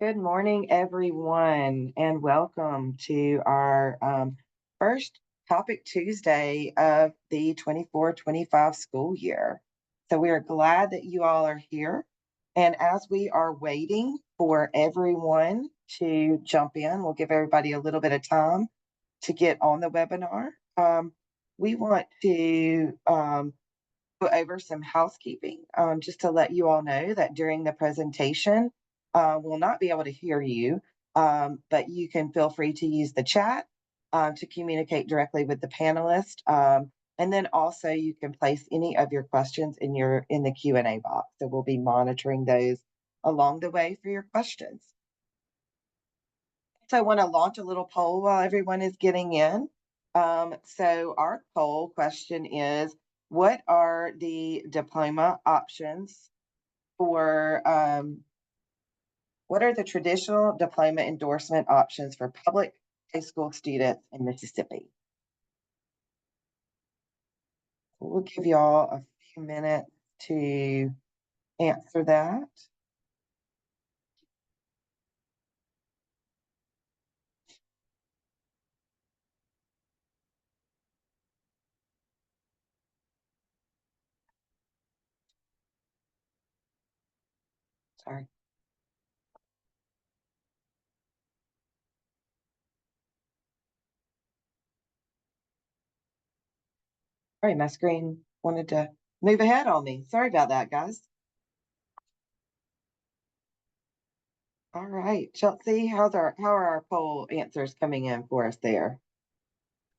Good morning, everyone, and welcome to our first Topic Tuesday of the 24-25 school year. So we are glad that you all are here. And as we are waiting for everyone to jump in, we'll give everybody a little bit of time to get on the webinar. We want to go over some housekeeping, just to let you all know that during the presentation, we'll not be able to hear you, but you can feel free to use the chat to communicate directly with the panelist. And then also you can place any of your questions in the Q&A box. So we'll be monitoring those along the way for your questions. So I want to launch a little poll while everyone is getting in. So our poll question is, what are the diploma options for, what are the traditional diploma endorsement options for public high school students in Mississippi? We'll give y'all a few minutes to answer that. Sorry. Sorry, my screen wanted to move ahead on me. Sorry about that, guys. All right, Chelsea, how are our poll answers coming in for us there?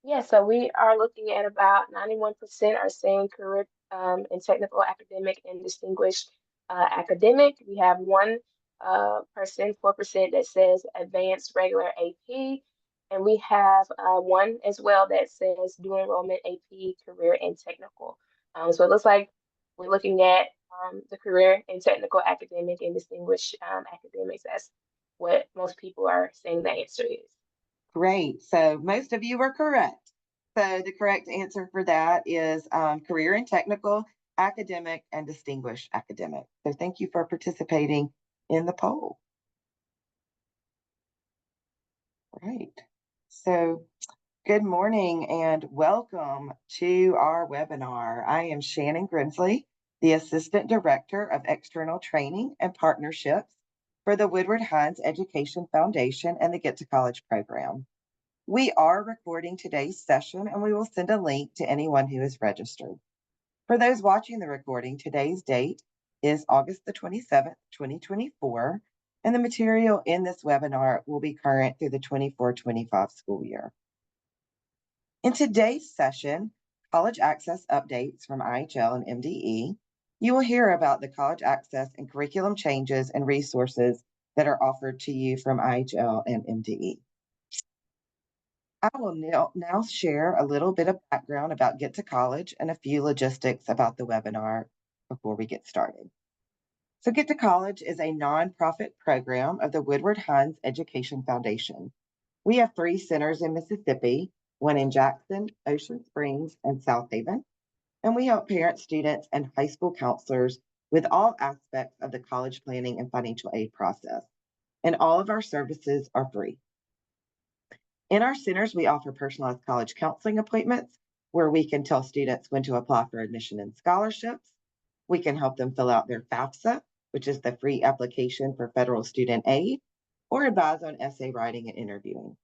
Yeah, so we are looking at about 91% are saying career and technical academic and distinguished academic. We have 4% that says advanced regular AP, and we have one as well that says dual enrollment AP, career and technical. So it looks like we're looking at the career and technical academic and distinguished academics. That's what most people are saying the answer is. Great. So most of you are correct. So the correct answer for that is career and technical, academic, and distinguished academic. So thank you for participating in the poll. Right. So good morning and welcome to our webinar. I am Shannon Grinsley, the Assistant Director of External Training and Partnerships for the Woodward Hines Education Foundation and the Get to College program. We are recording today's session and we will send a link to anyone who is registered. For those watching the recording, today's date is August the 27th, 2024, and the material in this webinar will be current through the 24-25 school year. In today's session, College Access Updates from IHL and MDE, you will hear about the college access and curriculum changes and resources that are offered to you from IHL and MDE. I will now share a little bit of background about Get to College and a few logistics about the webinar before we get started. So Get to College is a nonprofit program of the Woodward Hines Education Foundation. We have 3 centers in Mississippi, one in Jackson, Ocean Springs, and South Haven. And we help parents, students, and high school counselors with all aspects of the college planning and financial aid process. And all of our services are free. In our centers, we offer personalized college counseling appointments where we can tell students when to apply for admission and scholarships. We can help them fill out their FAFSA, which is the free application for federal student aid, or advise on essay writing and interviewing.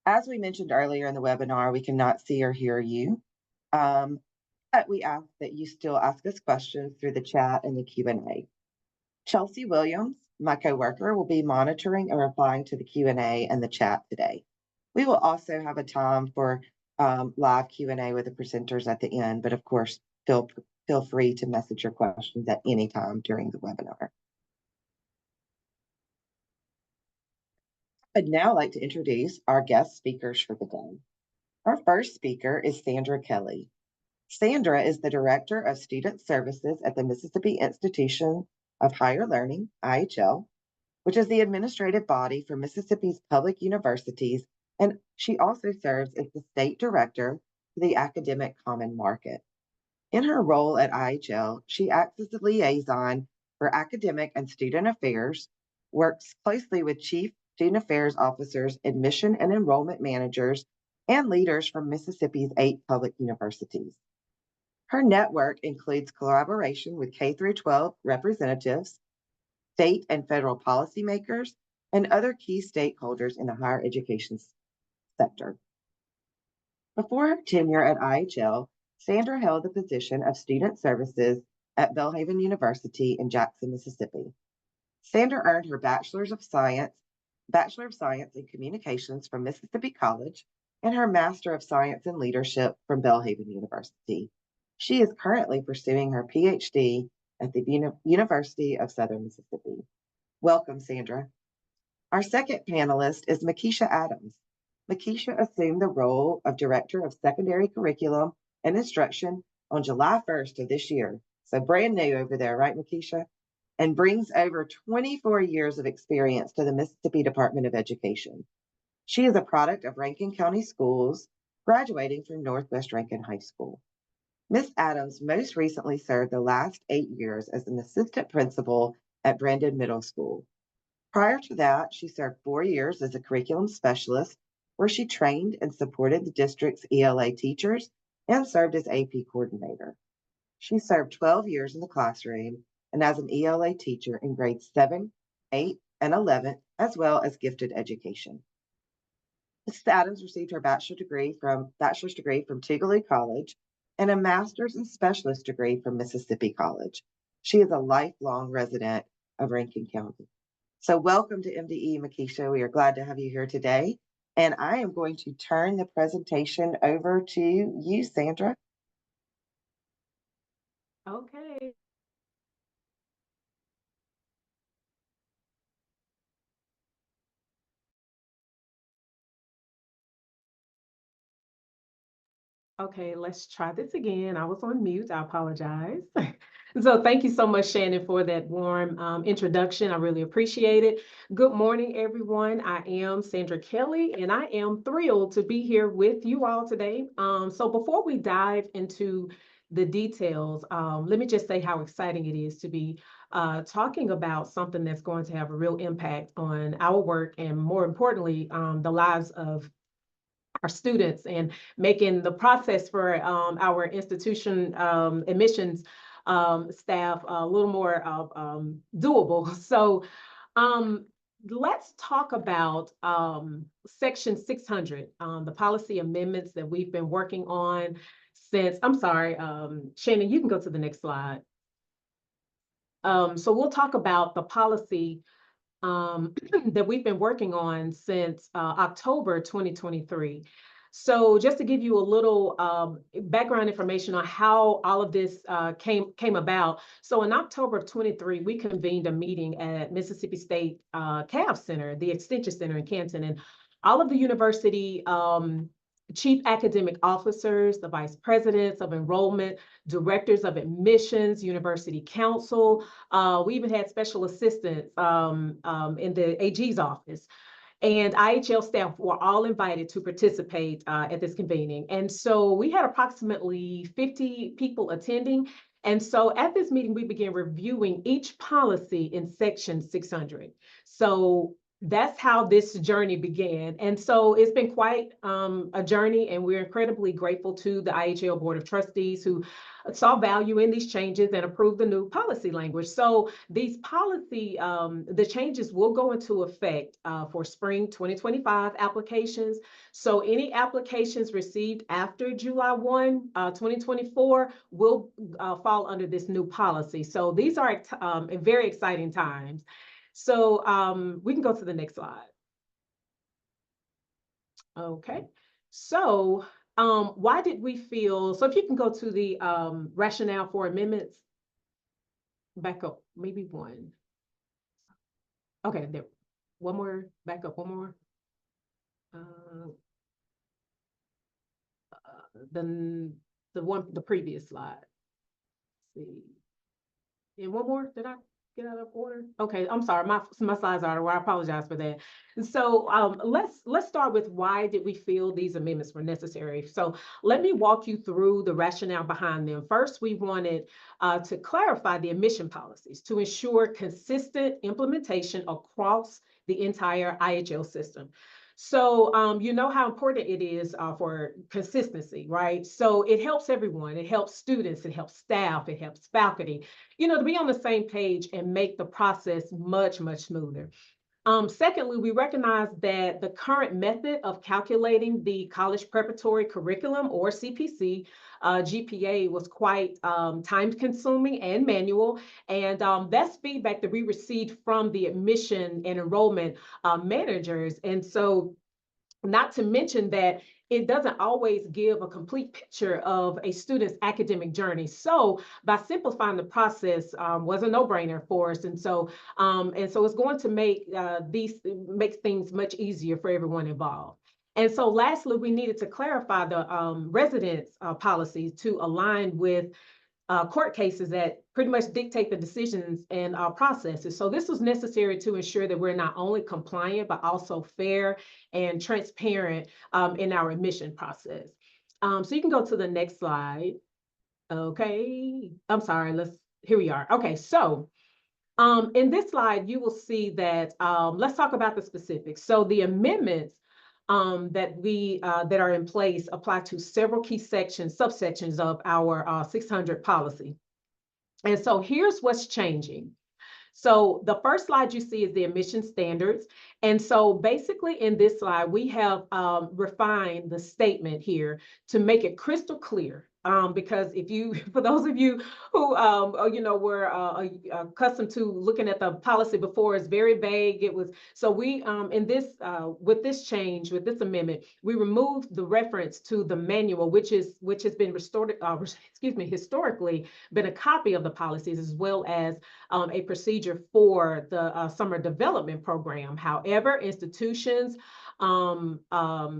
As we mentioned earlier in the webinar, we cannot see or hear you, but we ask that you still ask us questions through the chat and the Q&A. Chelsea Williams, my coworker, will be monitoring and replying to the Q&A and the chat today. We will also have a time for live Q&A with the presenters at the end, but of course, feel free to message your questions at any time during the webinar. I'd now like to introduce our guest speakers for the day. Our first speaker is Sandra Kelly. Sandra is the Director of Student Services at the Mississippi Institution of Higher Learning, IHL, which is the administrative body for Mississippi's public universities, and she also serves as the State Director for the Academic Common Market. In her role at IHL, she acts as the liaison for academic and student affairs, works closely with chief student affairs officers, admission and enrollment managers, and leaders from Mississippi's 8 public universities. Her network includes collaboration with K through 12 representatives, state and federal policymakers, and other key stakeholders in the higher education sector. Before her tenure at IHL, Sandra held the position of Student Services at Belhaven University in Jackson, Mississippi. Sandra earned her Bachelor of Science in Communications from Mississippi College, and her Master of Science in Leadership from Belhaven University. She is currently pursuing her PhD at the University of Southern Mississippi. Welcome, Sandra. Our second panelist is Makisha Adams. Makisha assumed the role of Director of Secondary Curriculum and Instruction on July 1st of this year. So brand new over there, right, Makisha? And brings over 24 years of experience to the Mississippi Department of Education. She is a product of Rankin County Schools, graduating from Northwest Rankin High School. Ms. Adams most recently served the last 8 years as an assistant principal at Brandon Middle School. Prior to that, she served 4 years as a curriculum specialist, where she trained and supported the district's ELA teachers and served as AP coordinator. She served 12 years in the classroom and as an ELA teacher in grades 7, 8, and 11, as well as gifted education. Mrs. Adams received her bachelor's degree from Tougaloo College and a master's and specialist degree from Mississippi College. She is a lifelong resident of Rankin County. So welcome to MDE, Makisha. We are glad to have you here today. And I am going to turn the presentation over to you, Sandra. Okay. Okay, let's try this again. I was on mute. I apologize. So thank you so much, Shannon, for that warm introduction. I really appreciate it. Good morning, everyone. I am Sandra Kelly, and I am thrilled to be here with you all today. So before we dive into the details, let me just say how exciting it is to be talking about something that's going to have a real impact on our work and, more importantly, the lives of our students, and making the process for our institution admissions staff a little more doable. So let's talk about Section 600, the policy amendments that we've been working on since, I'm sorry, Shannon, you can go to the next slide. So we'll talk about the policy that we've been working on since October 2023. So just to give you a little background information on how all of this came about. So in October of 23, we convened a meeting at Mississippi State CAV Center, the Extension Center in Canton, and all of the university chief academic officers, the vice presidents of enrollment, directors of admissions, university council. We even had special assistants in the AG's office. And IHL staff were all invited to participate at this convening. And so we had approximately 50 people attending. And so at this meeting, we began reviewing each policy in Section 600. So that's how this journey began. And so it's been quite a journey, and we're incredibly grateful to the IHL Board of Trustees who saw value in these changes and approved the new policy language. So these policy, the changes will go into effect for spring 2025 applications. So any applications received after July 1, 2024 will fall under this new policy. So these are very exciting times. So we can go to the next slide. Okay, so why did we feel, so if you can go to the rationale for amendments, back up, maybe one. Okay, there, one more, back up, one more. The previous slide. Let's see. And one more, did I get out of order? Okay, I'm sorry, my slides are out of order. I apologize for that. So let's start with why did we feel these amendments were necessary? So let me walk you through the rationale behind them. First, we wanted to clarify the admission policies to ensure consistent implementation across the entire IHL system. So you know how important it is for consistency, right? So it helps everyone. It helps students, it helps staff, it helps faculty, to be on the same page and make the process much, much smoother. Secondly, we recognize that the current method of calculating the college preparatory curriculum, or CPC, GPA, was quite time consuming and manual. And that's feedback that we received from the admission and enrollment managers. And so, not to mention that it doesn't always give a complete picture of a student's academic journey. So by simplifying the process was a no-brainer for us. And so it's going to make things much easier for everyone involved. And so lastly, we needed to clarify the residence policies to align with court cases that pretty much dictate the decisions and processes. So this was necessary to ensure that we're not only compliant, but also fair and transparent in our admission process. So you can go to the next slide. Okay, I'm sorry, here we are. Okay, so in this slide, you will see that, let's talk about the specifics. So the amendments that are in place apply to several key subsections of our 600 policy. And so here's what's changing. So the first slide you see is the admission standards. And so basically in this slide, we have refined the statement here to make it crystal clear. Because for those of you who, were accustomed to looking at the policy before, it's very vague. So we, with this change, with this amendment, we removed the reference to the manual, which has been restored, historically been a copy of the policies, as well as a procedure for the summer development program. However, institutions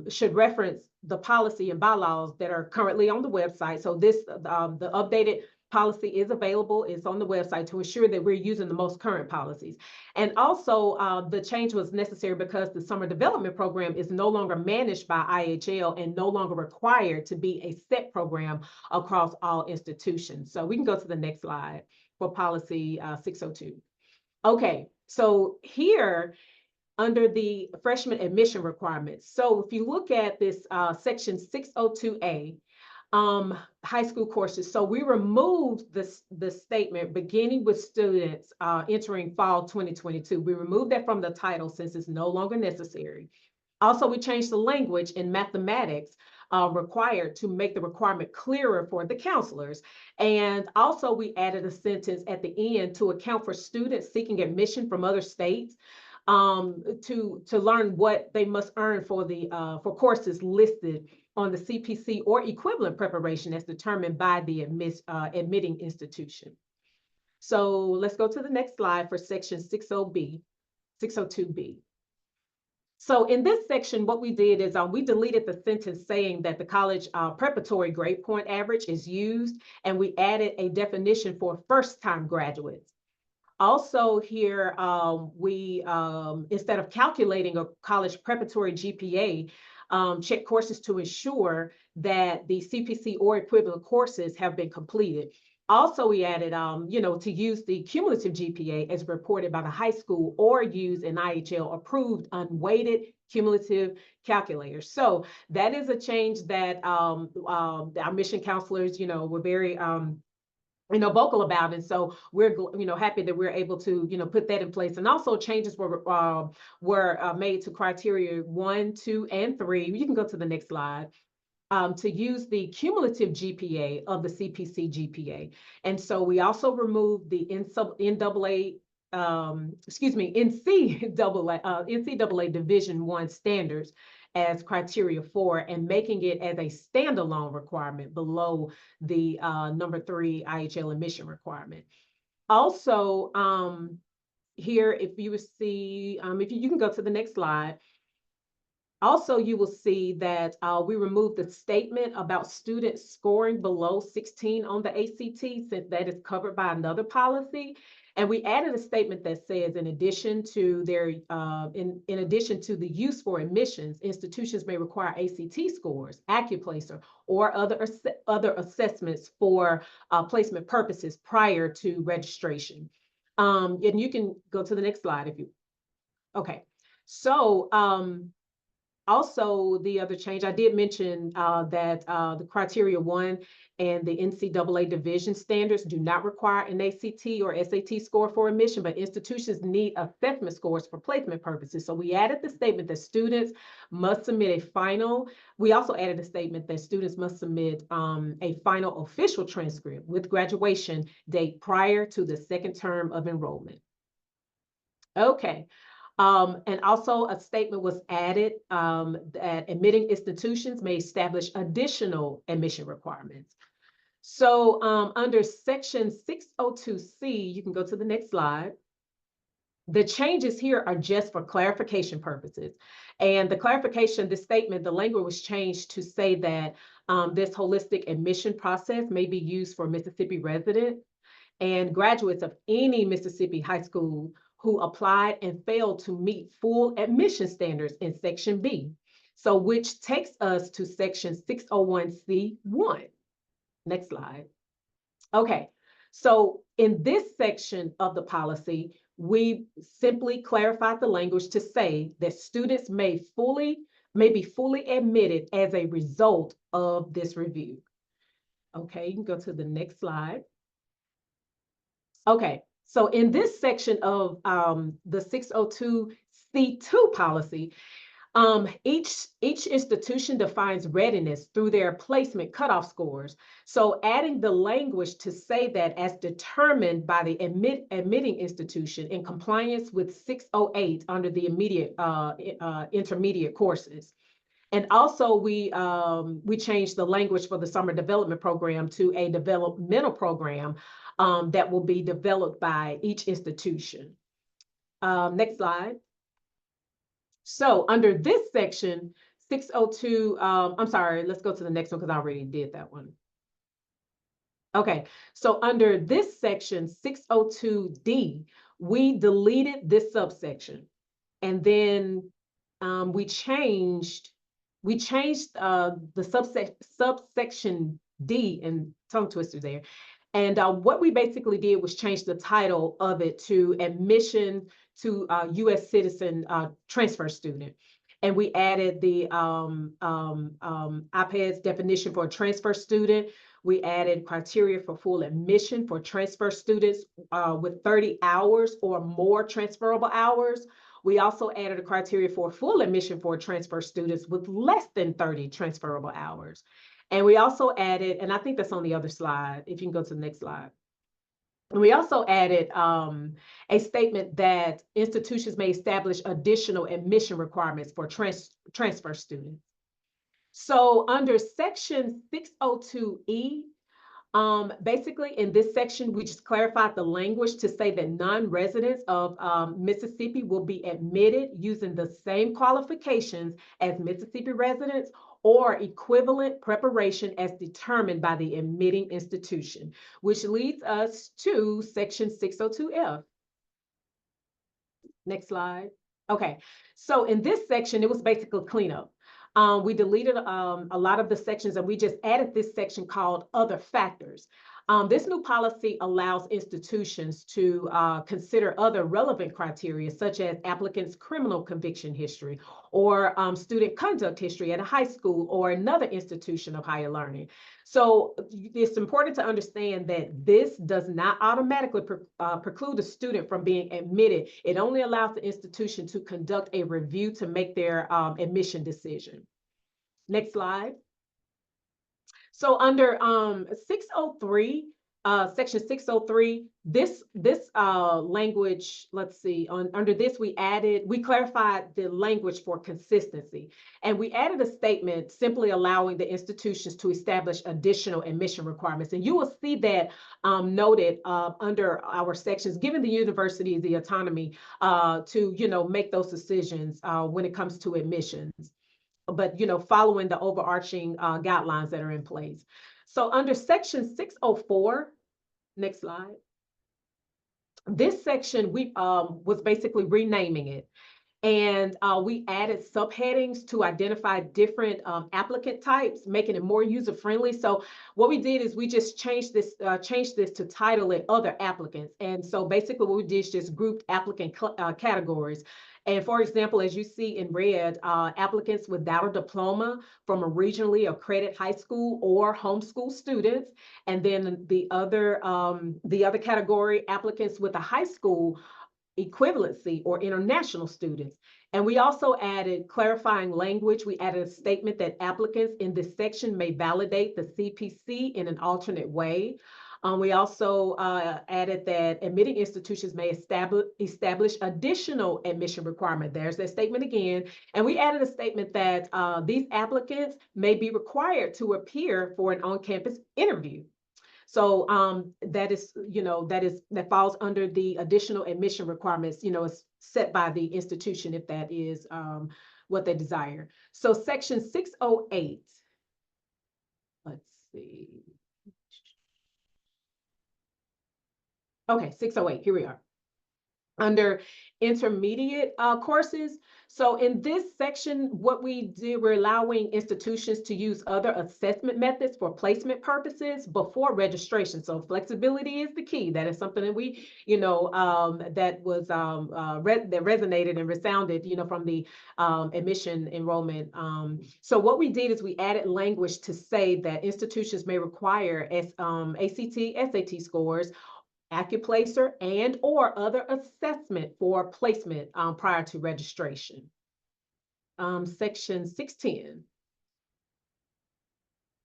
should reference the policy and bylaws that are currently on the website. So the updated policy is available. It's on the website to ensure that we're using the most current policies. And also the change was necessary because the summer development program is no longer managed by IHL and no longer required to be a set program across all institutions. So we can go to the next slide for policy 602. Okay, so here under the freshman admission requirements. So if you look at this section 602A, high school courses. So we removed the statement beginning with students entering fall 2022. We removed that from the title since it's no longer necessary. Also, we changed the language in mathematics required to make the requirement clearer for the counselors. And also we added a sentence at the end to account for students seeking admission from other states to learn what they must earn for courses listed on the CPC or equivalent preparation as determined by the admitting institution. So let's go to the next slide for section 602B. So in this section, what we did is we deleted the sentence saying that the college preparatory grade point average is used, and we added a definition for first-time graduates. Also here, we, instead of calculating a college preparatory GPA, check courses to ensure that the CPC or equivalent courses have been completed. Also, we added, to use the cumulative GPA as reported by the high school or use an IHL approved unweighted cumulative calculator. So that is a change that our admission counselors, were very vocal about. And so we're, happy that we're able to, put that in place. And also changes were made to criteria 1, 2, and 3. You can go to the next slide. To use the cumulative GPA of the CPC GPA. And so we also removed the NCAA Division I standards as criteria 4 and making it as a standalone requirement below the number 3 IHL admission requirement. Also, here, if you see, if you can go to the next slide. Also, you will see that we removed the statement about students scoring below 16 on the ACT, since that is covered by another policy. And we added a statement that says, in addition to their, in addition to the use for admissions, institutions may require ACT scores, AccuPlacer, or other assessments for placement purposes prior to registration. And you can go to the next slide if you, okay. So also, the other change, I did mention that the criteria 1 and the NCAA division standards do not require an ACT or SAT score for admission, but institutions need assessment scores for placement purposes. So we added the statement that students must submit a final. We also added a statement that students must submit a final official transcript with graduation date prior to the second term of enrollment. Okay. And also a statement was added that admitting institutions may establish additional admission requirements. So under section 602C, you can go to the next slide. The changes here are just for clarification purposes. And the clarification, the statement, the language was changed to say that this holistic admission process may be used for Mississippi residents and graduates of any Mississippi high school who applied and failed to meet full admission standards in section B. So which takes us to section 601C1. Next slide. Okay, so in this section of the policy, we simply clarified the language to say that students may be fully admitted as a result of this review. Okay, you can go to the next slide. Okay, so in this section of the 602C2 policy, each institution defines readiness through their placement cutoff scores. So adding the language to say that as determined by the admitting institution in compliance with 608 under the intermediate courses. And also we changed the language for the summer development program to a developmental program that will be developed by each institution. Next slide. So under this section, 602, I'm sorry, let's go to the next one because I already did that one. Okay, so under this section, 602D, we deleted this subsection. And then we changed the subsection D, and tongue twister there. And what we basically did was change the title of it to admission to U.S. citizen transfer student. And we added the IPED's definition for a transfer student. We added criteria for full admission for transfer students with 30 hours or more transferable hours. We also added a criteria for full admission for transfer students with less than 30 transferable hours. And we also added, and I think that's on the other slide, if you can go to the next slide. And we also added a statement that institutions may establish additional admission requirements for transfer students. So under section 602E, basically in this section, we just clarified the language to say that non-residents of Mississippi will be admitted using the same qualifications as Mississippi residents or equivalent preparation as determined by the admitting institution, which leads us to section 602F. Next slide. Okay, so in this section, it was basically cleanup. We deleted a lot of the sections and we just added this section called other factors. This new policy allows institutions to consider other relevant criteria such as applicants' criminal conviction history or student conduct history at a high school or another institution of higher learning. So it's important to understand that this does not automatically preclude a student from being admitted. It only allows the institution to conduct a review to make their admission decision. Next slide. So under 603, section 603, this language, let's see, under this we clarified the language for consistency. And we added a statement simply allowing the institutions to establish additional admission requirements. And you will see that noted under our sections, giving the university the autonomy to, make those decisions when it comes to admissions, but following the overarching guidelines that are in place. So under section 604, next slide. this section, we was basically renaming it. And we added subheadings to identify different applicant types, making it more user-friendly. So what we did is we just changed this to title it Other Applicants. And so basically what we did is just grouped applicant categories. And for example, as you see in red, applicants without a diploma from a regionally accredited high school or homeschool students. And then the other category, applicants with a high school equivalency or international students. And we also added clarifying language. We added a statement that applicants in this section may validate the CPC in an alternate way. We also added that admitting institutions may establish additional admission requirement. There's that statement again. And we added a statement that these applicants may be required to appear for an on-campus interview. So that falls under the additional admission requirements, is set by the institution if that is what they desire. So section 608, let's see. Okay, 608, here we are. Under intermediate courses. So in this section, what we do, we're allowing institutions to use other assessment methods for placement purposes before registration. So flexibility is the key. That is something that we, that was that resonated and resounded, from the admission enrollment. So what we did is we added language to say that institutions may require ACT, SAT scores, AccuPlacer, and or other assessment for placement prior to registration. Section 610.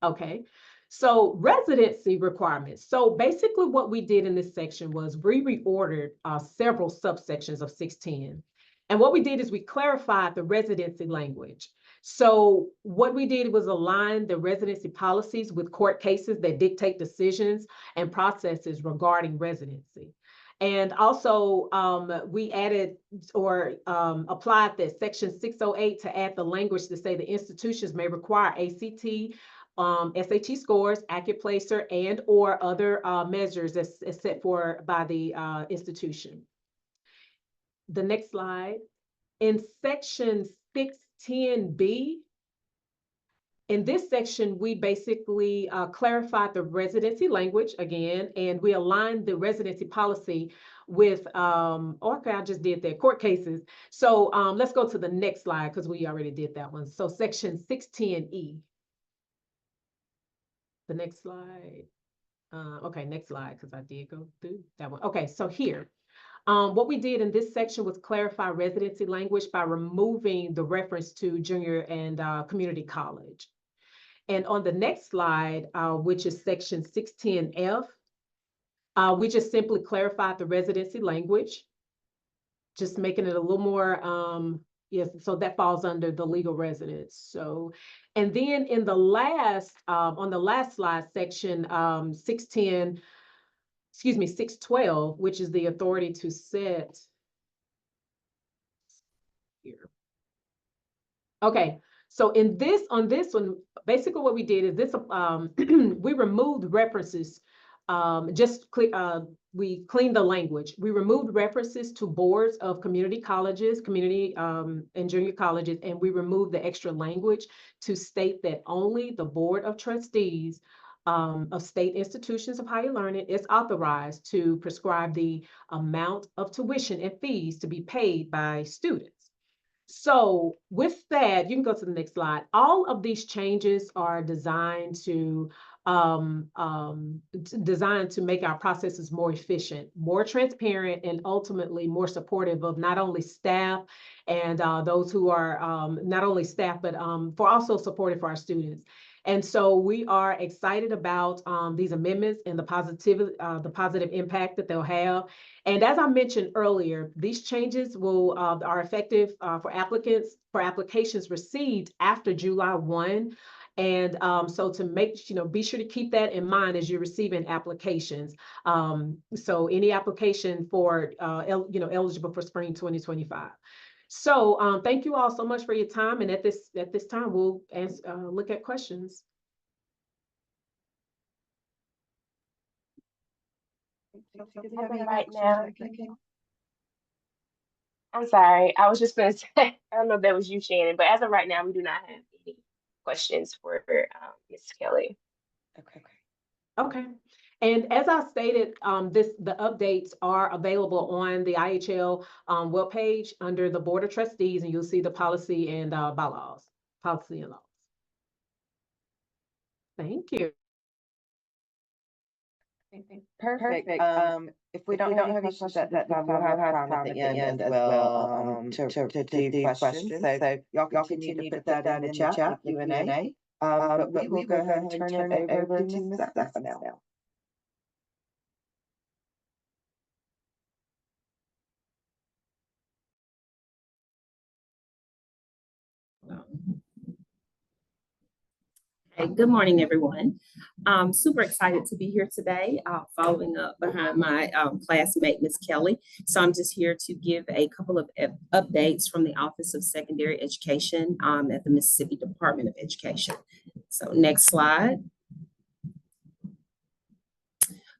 Okay, so residency requirements. So basically what we did in this section was we reordered several subsections of 610. And what we did is we clarified the residency language. So what we did was align the residency policies with court cases that dictate decisions and processes regarding residency. And also we added or applied that section 608 to add the language to say the institutions may require ACT, SAT scores, AccuPlacer, and or other measures as set for by the institution. The next slide. In section 610B, in this section, we basically clarified the residency language again, and we aligned the residency policy with, okay, I just did that, court cases. So let's go to the next slide because we already did that one. So section 610E. The next slide. Okay, next slide because I did go through that one. Okay, so here. What we did in this section was clarify residency language by removing the reference to junior and community college. And on the next slide, which is section 610F, we just simply clarified the residency language, just making it a little more, yes, so that falls under the legal residence. So, and then in the last, on the last slide, section 612, which is the authority to set here. Okay, so on this one, basically what we did is this, we removed references, we cleaned the language. We removed references to boards of community colleges, community and junior colleges, and we removed the extra language to state that only the Board of Trustees of state institutions of higher learning is authorized to prescribe the amount of tuition and fees to be paid by students. So with that, you can go to the next slide. All of these changes are designed to make our processes more efficient, more transparent, and ultimately more supportive of not only staff and those who are not only staff, but for also supportive for our students. And so we are excited about these amendments and the positive impact that they'll have. And as I mentioned earlier, these changes are effective for applications received after July 1. And so to be sure to keep that in mind as you're receiving applications. So any application for eligible for spring 2025. So thank you all so much for your time. And at this time, we'll look at questions. As of right now, I'm sorry. I was just going to say, I don't know if that was you, Shannon, but as of right now, we do not have any questions for Ms. Kelly. Okay. Okay. And as I stated, the updates are available on the IHL webpage under the Board of Trustees, and you'll see the policy and bylaws, policy and laws. Thank you. Perfect. If we don't have any questions at that time, we'll have time at the end as well to do questions. So y'all continue to put that in the chat, the Q&A. But we will go ahead and turn it over to Ms. Stephano now. Hey, good morning, everyone. I'm super excited to be here today, following up behind my classmate, Ms. Kelly. So I'm just here to give a couple of updates from the Office of Secondary Education at the Mississippi Department of Education. So next slide.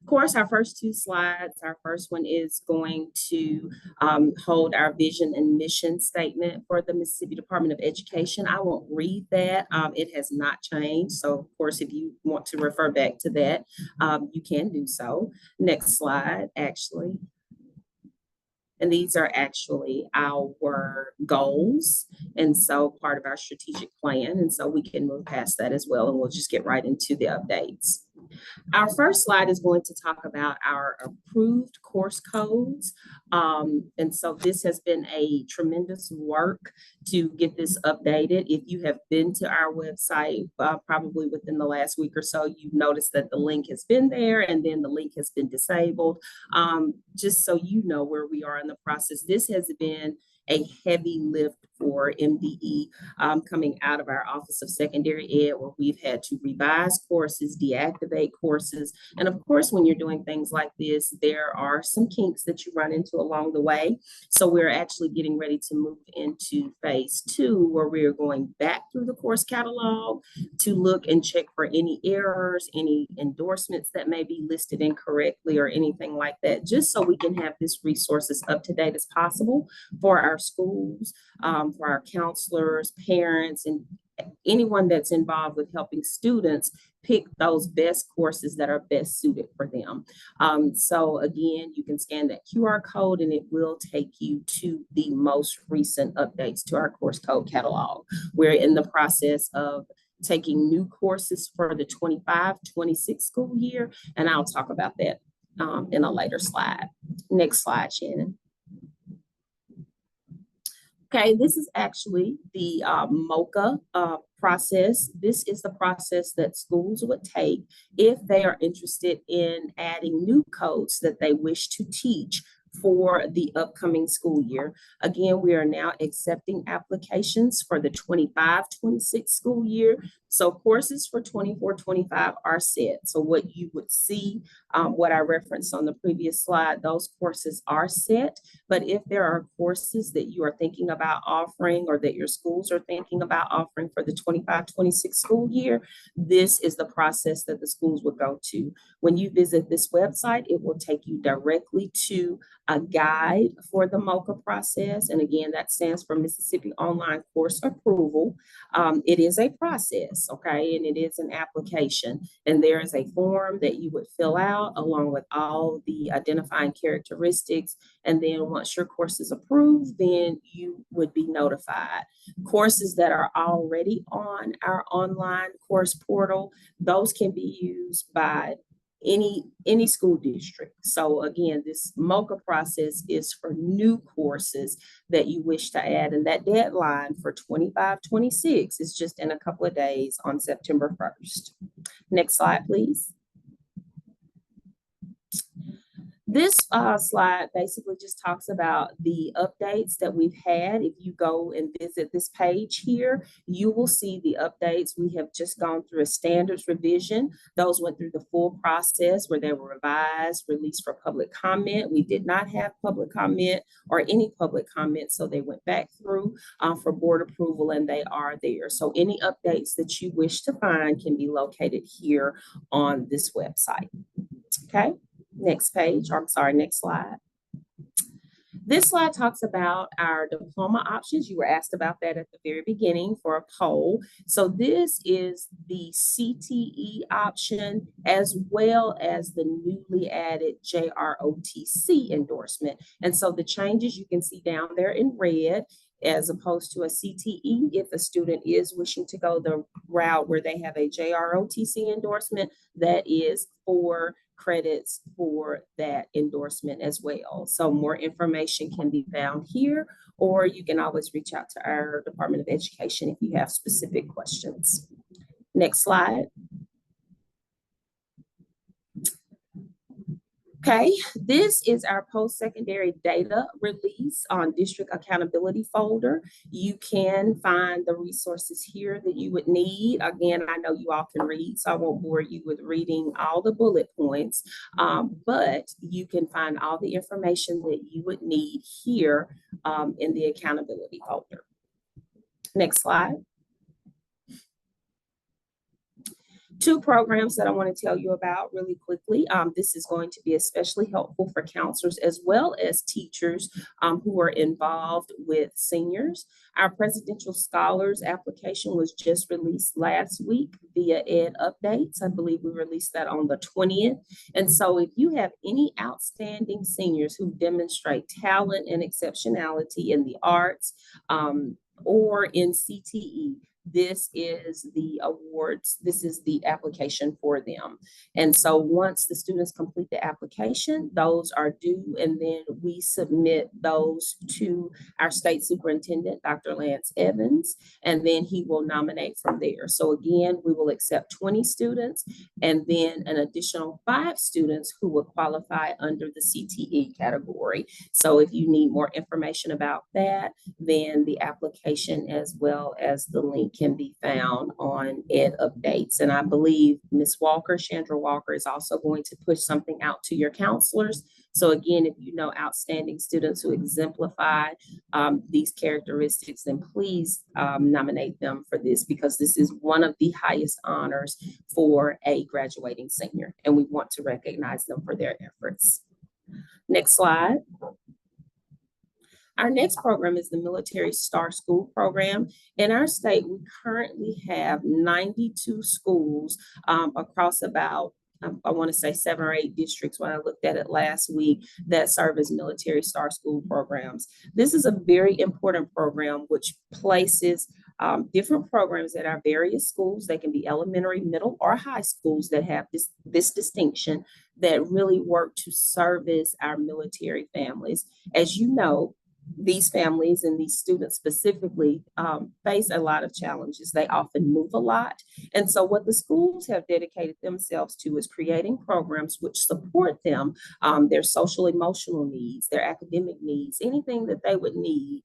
Of course, our first two slides, our first one is going to hold our vision and mission statement for the Mississippi Department of Education. I won't read that. It has not changed. So, of course, if you want to refer back to that, you can do so. Next slide, actually. And these are actually our goals. And so part of our strategic plan. And so we can move past that as well. And we'll just get right into the updates. Our first slide is going to talk about our approved course codes. And so this has been a tremendous work to get this updated. If you have been to our website, probably within the last week or so, you've noticed that the link has been there and then the link has been disabled. Just so you know where we are in the process, this has been a heavy lift for MDE coming out of our Office of Secondary Ed, where we've had to revise courses, deactivate courses. And of course, when you're doing things like this, there are some kinks that you run into along the way. So we're actually getting ready to move into phase 2, where we're going back through the course catalog to look and check for any errors, any endorsements that may be listed incorrectly or anything like that, just so we can have this resource as up to date as possible for our schools, for our counselors, parents, and anyone that's involved with helping students pick those best courses that are best suited for them. So again, you can scan that QR code and it will take you to the most recent updates to our course code catalog. We're in the process of taking new courses for the 25-26 school year, and I'll talk about that in a later slide. Next slide, Shannon. Okay, this is actually the MOCA process. This is the process that schools would take if they are interested in adding new codes that they wish to teach for the upcoming school year. Again, we are now accepting applications for the 25-26 school year. So courses for 24-25 are set. So what you would see, what I referenced on the previous slide, those courses are set. But if there are courses that you are thinking about offering or that your schools are thinking about offering for the 25-26 school year, this is the process that the schools would go to. When you visit this website, it will take you directly to a guide for the MOCA process. And again, that stands for Mississippi Online Course Approval. It is a process, okay, and it is an application. And there is a form that you would fill out along with all the identifying characteristics. And then once your course is approved, then you would be notified. Courses that are already on our online course portal, those can be used by any school district. So again, this MOCA process is for new courses that you wish to add, and that deadline for 25-26 is just in a couple of days on September 1st. Next slide, please. This slide basically just talks about the updates that we've had. If you go and visit this page here, you will see the updates. We have just gone through a standards revision. Those went through the full process where they were revised, released for public comment. We did not have public comment or any public comment, so they went back through for board approval, and they are there. So any updates that you wish to find can be located here on this website. Okay. Next page, or I'm sorry, next slide. This slide talks about our diploma options. You were asked about that at the very beginning for a poll. So this is the CTE option as well as the newly added JROTC endorsement. And so the changes you can see down there in red, as opposed to a CTE, if a student is wishing to go the route where they have a JROTC endorsement, that is 4 credits for that endorsement as well. So more information can be found here, or you can always reach out to our Department of Education if you have specific questions. Next slide. Okay, this is our post-secondary data release on district accountability folder. You can find the resources here that you would need. Again, I know you all can read, so I won't bore you with reading all the bullet points, but you can find all the information that you would need here in the accountability folder. Next slide. 2 programs that I want to tell you about really quickly. This is going to be especially helpful for counselors as well as teachers who are involved with seniors. Our Presidential Scholars application was just released last week via Ed Updates. I believe we released that on the 20th. And so if you have any outstanding seniors who demonstrate talent and exceptionality in the arts or in CTE, this is the awards, this is the application for them. And so once the students complete the application, those are due, and then we submit those to our state superintendent, Dr. Lance Evans, and then he will nominate from there. So again, we will accept 20 students and then an additional 5 students who will qualify under the CTE category. So if you need more information about that, then the application as well as the link can be found on Ed Updates. And I believe Ms. Walker, Chandra Walker, is also going to push something out to your counselors. So again, if you know outstanding students who exemplify these characteristics, then please nominate them for this, because this is one of the highest honors for a graduating senior, and we want to recognize them for their efforts. Next slide. Our next program is the Military Star School Program. In our state, we currently have 92 schools across about, I want to say 7 or 8 districts when I looked at it last week, that serve as Military Star School programs. This is a very important program which places different programs at our various schools. They can be elementary, middle, or high schools that have this distinction, that really work to service our military families. As you know, these families and these students specifically face a lot of challenges. They often move a lot. And so what the schools have dedicated themselves to is creating programs which support them, their social emotional needs, their academic needs, anything that they would need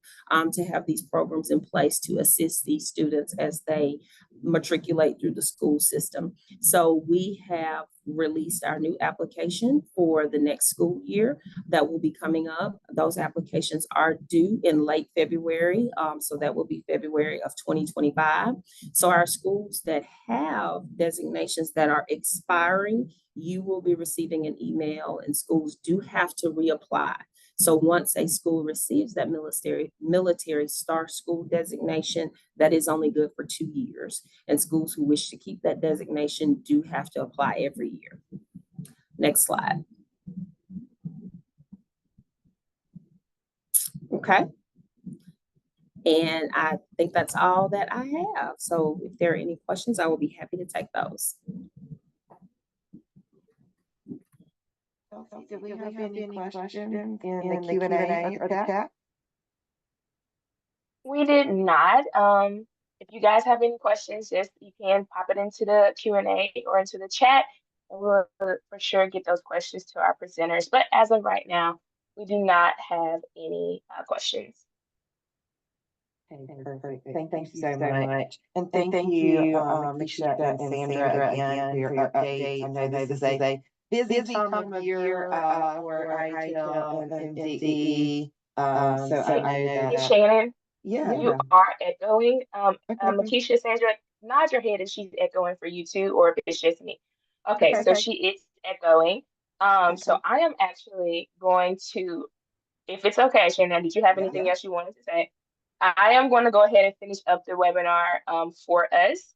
to have these programs in place to assist these students as they matriculate through the school system. So we have released our new application for the next school year that will be coming up. Those applications are due in late February, so that will be February of 2025. So our schools that have designations that are expiring, you will be receiving an email, and schools do have to reapply. So once a school receives that military Star School designation, that is only good for 2 years. And schools who wish to keep that designation do have to apply every year. Next slide. Okay. And I think that's all that I have. So if there are any questions, I will be happy to take those. Do we have any questions in the Q&A or the chat? We did not. If you guys have any questions, just you can pop it into the Q&A or into the chat, and we'll for sure get those questions to our presenters. But as of right now, we do not have any questions. Okay, perfect. Thank you so much. And thank you, Makisha and Sandra, again, for your updates. I know this is a busy time of year for IHL and MDE. So I know Hey, that. Shannon, Yeah. you are echoing. Okay. Makisha, Sandra, nod your head if she's echoing for you too, or if it's just me. Okay, so she is echoing. So I am actually going to, if it's okay, Shannon, did you have Yeah, anything yeah. else you wanted to say? I am going to go ahead and finish up the webinar for us.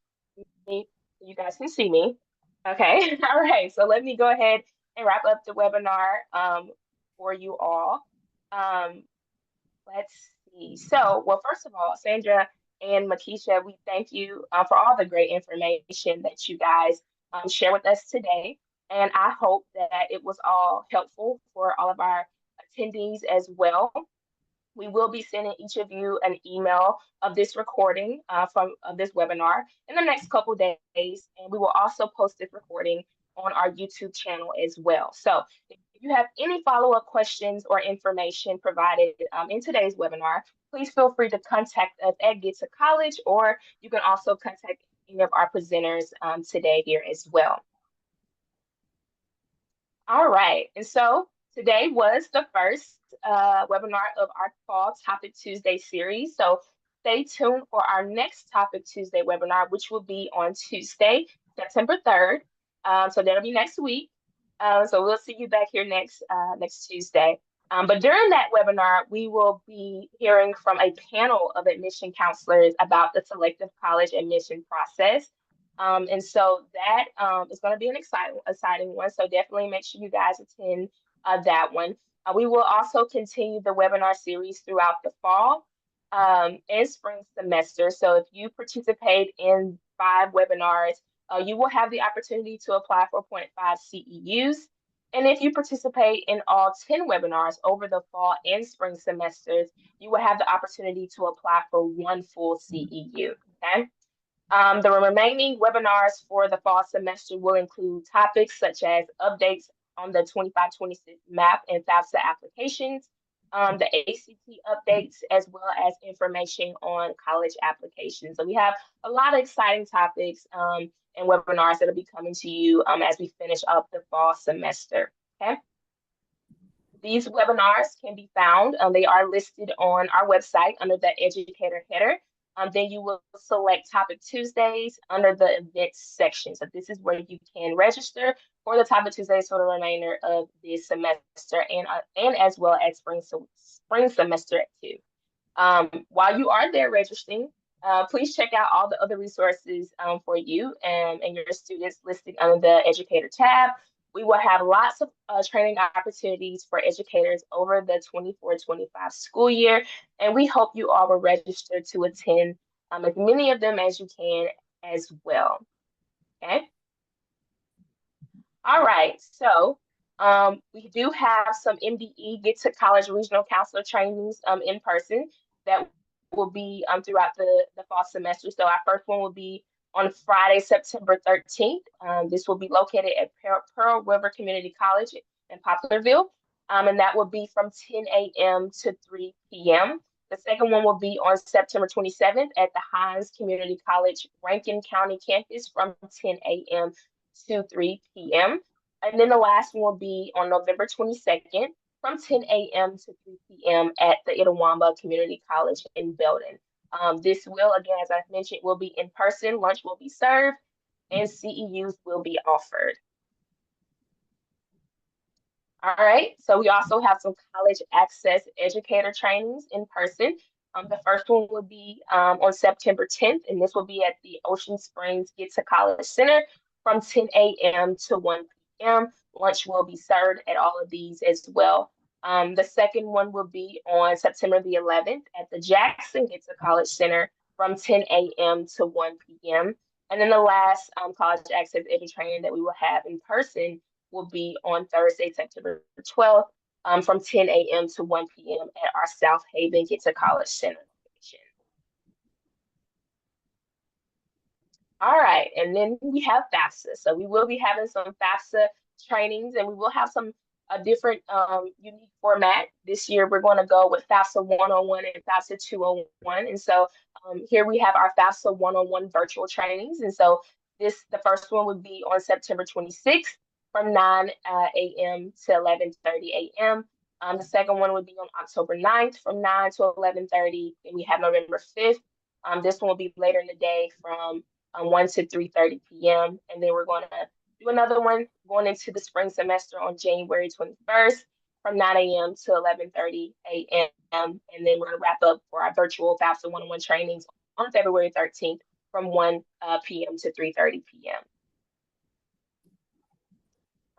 You guys can see me. Okay. All right. So let me go ahead and wrap up the webinar for you all. Um, let's see. So, well, first of all, Sandra and Makisha, we thank you for all the great information that you guys share with us today. And I hope that it was all helpful for all of our attendees as well. We will be sending each of you an email of this recording from of this webinar in the next couple days, and we will also post this recording on our YouTube channel as well. So if you have any follow-up questions or information provided in today's webinar, please feel free to contact us at Get to College, or you can also contact any of our presenters today here as well. All right, and so today was the first webinar of our Fall Topic Tuesday series. So stay tuned for our next Topic Tuesday webinar, which will be on Tuesday, September 3rd. So that'll be next week. So we'll see you back here next Tuesday. But during that webinar, we will be hearing from a panel of admission counselors about the selective college admission process. And so that is going to be an exciting one. So definitely make sure you guys attend that one. We will also continue the webinar series throughout the fall and spring semester. So if you participate in 5 webinars, you will have the opportunity to apply for 0.5 CEUs. And if you participate in all 10 webinars over the fall and spring semesters, you will have the opportunity to apply for 1 full CEU. Okay. The remaining webinars for the fall semester will include topics such as updates on the 25-26 MAP and FAFSA applications, the ACT updates, as well as information on college applications. So we have a lot of exciting topics and webinars that will be coming to you as we finish up the fall semester. Okay. These webinars can be found. They are listed on our website under the educator header. Then you will select Topic Tuesdays under the events section. So this is where you can register for the Topic Tuesdays for the remainder of this semester and as well as spring semester 2. While you are there registering, please check out all the other resources for you and your students listed under the Educator tab. We will have lots of training opportunities for educators over the 24-25 school year, and we hope you all will register to attend as many of them as you can as well. Okay. All right, so we do have some MDE Get to College Regional Counselor trainings in person that will be throughout the fall semester. So our first one will be on Friday, September 13th. This will be located at Pearl River Community College in Poplarville, and that will be from 10 a.m. to 3 p.m. The second one will be on September 27th at the Hines Community College Rankin County campus from 10 a.m. to 3 p.m. And then the last one will be on November 22nd from 10 a.m. to 3 p.m. at the Itawamba Community College in Belden. This will, again, as I've mentioned, will be in person. Lunch will be served and CEUs will be offered. All right, so we also have some college access educator trainings in person. The first one will be on September 10th, and this will be at the Ocean Springs Get to College Center from 10 a.m. to 1 p.m. Lunch will be served at all of these as well. The second one will be on September the 11th at the Jackson Get to College Center from 10 a.m. to 1 p.m. And then the last college access edu training that we will have in person will be on Thursday, September 12th from 10 a.m. to 1 p.m. at our South Haven Get to College Center location. All right, and then we have FAFSA. So we will be having some FAFSA trainings, and we will have some different unique format. This year, we're going to go with FAFSA 101 and FAFSA 201. And so here we have our FAFSA 101 virtual trainings. And so the first one would be on September 26th from 9 a.m. to 11:30 a.m. The second one would be on October 9th from 9 to 11:30. And we have November 5th. This one will be later in the day from 1 to 3:30 p.m. And then we're going to do another one going into the spring semester on January 21st from 9 a.m. to 11:30 a.m. And then we're going to wrap up for our virtual FAFSA one-on-one trainings on February 13th from 1 p.m. to 3:30 p.m.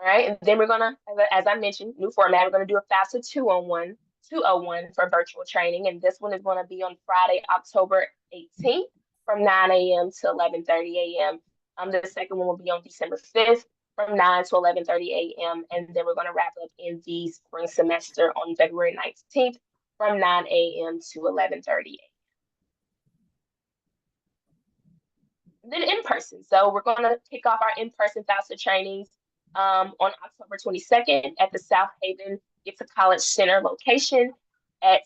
All right, and then we're gonna, as I mentioned, new format. We're gonna do a FAFSA 201 for virtual training, and this one is gonna be on Friday, October 18th, from 9 a.m. to 11:30 a.m. The second one will be on December 5th, from 9 to 11:30 a.m. And then we're gonna wrap up in the spring semester on February 19th, from 9 a.m. to 11:30 a.m. Then in person. So we're gonna kick off our in-person FAFSA trainings on October 22nd at the South Haven Get to College Center location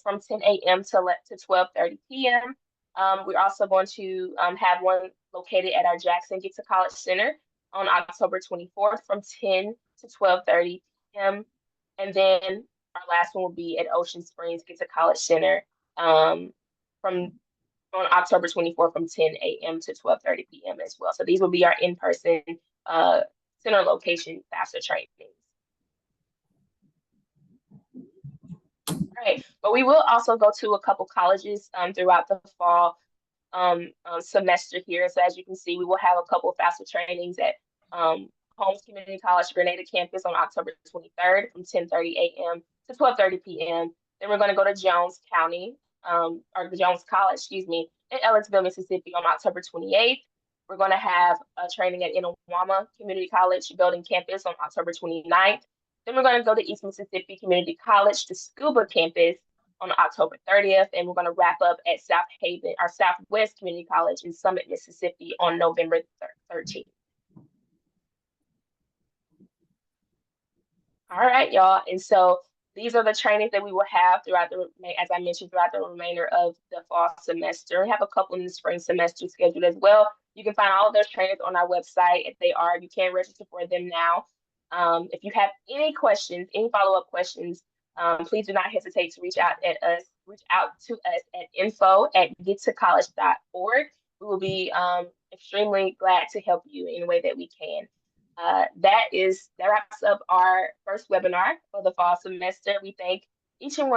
from 10 a.m. to 12:30 p.m. We're also going to have one located at our Jackson Get to College Center on October 24th from 10 to 12:30 p.m. And then our last one will be at Ocean Springs Get to College Center from on October 24th from 10 a.m. to 12:30 p.m. as well. So these will be our in-person center location FAFSA trainings. All right, but we will also go to a couple colleges throughout the fall semester here. So as you can see, we will have a couple of FAFSA trainings at Holmes Community College Grenada campus on October 23rd from 10:30 a.m. to 12:30 p.m. Then we're going to go to Jones County, or Jones College, excuse me, in Ellisville, Mississippi on October 28th. We're going to have a training at Inawama Community College Building Campus on October 29th. Then we're going to go to East Mississippi Community College, the Scuba Campus on October 30th. And we're going to wrap up at South Haven, our Southwest Community College in Summit, Mississippi on November 13th. All right, y'all. And so these are the trainings that we will have throughout as I mentioned, throughout the remainder of the fall semester. We have a couple in the spring semester scheduled as well. You can find all of those trainings on our website. If they are, you can register for them now. If you have any questions, any follow-up questions, please do not hesitate to reach out to us at info@gettocollege.org. We will be extremely glad to help you in any way that we can. That wraps up our first webinar for the fall semester. We thank each and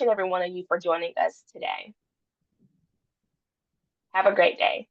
every one of you for joining us today. Have a great day.